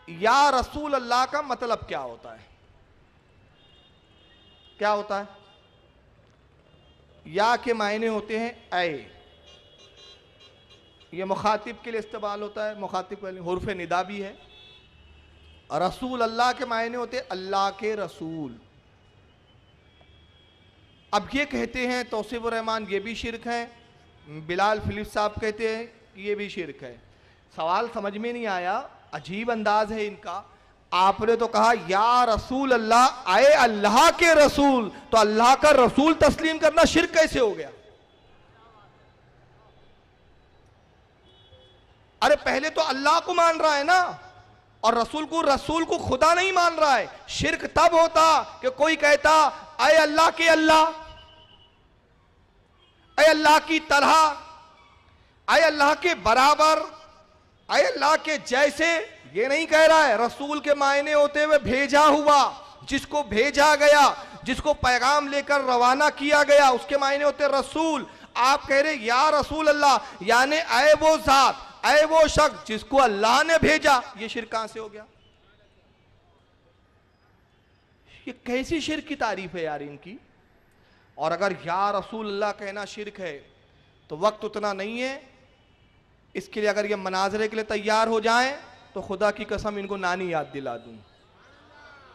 या रसूल अल्लाह का मतलब क्या होता है? क्या होता है? या के मायने होते हैं ऐ, ये मुखातिब के लिए इस्तेमाल होता है, मुखातिब के लिए हुर्फ निदा भी है। रसूल अल्लाह के मायने होते हैं अल्लाह के रसूल। अब ये कहते हैं तौसीफ रहमान ये भी शिरक है, बिलाल फिलिप साहब कहते हैं कि ये भी शिरक है। सवाल समझ में नहीं आया, अजीब अंदाज है इनका। आपने तो कहा या रसूल अल्लाह, आए अल्लाह के रसूल, तो अल्लाह का रसूल तस्लीम करना शिरक कैसे हो गया? अरे पहले तो अल्लाह को मान रहा है ना, और रसूल को खुदा नहीं मान रहा है। शिरक तब होता कि कोई कहता आए अल्लाह के अल्लाह, आए अल्लाह की तरह, आए अल्लाह के बराबर, आए अल्लाह के जैसे। ये नहीं कह रहा है। रसूल के मायने होते हुए भेजा हुआ, जिसको भेजा गया, जिसको पैगाम लेकर रवाना किया गया, उसके मायने होते रसूल। आप कह रहे या रसूल अल्लाह, यानी ऐ वो जात, ऐ वो शख्स जिसको अल्लाह ने भेजा। ये शिरक कहां से हो गया? ये कैसी शिरक की तारीफ है यार इनकी। और अगर या रसूल अल्लाह कहना शिरक है तो वक्त उतना नहीं है इसके लिए। अगर ये मनाजरे के लिए तैयार हो जाएं तो खुदा की कसम इनको नानी याद दिला दूं।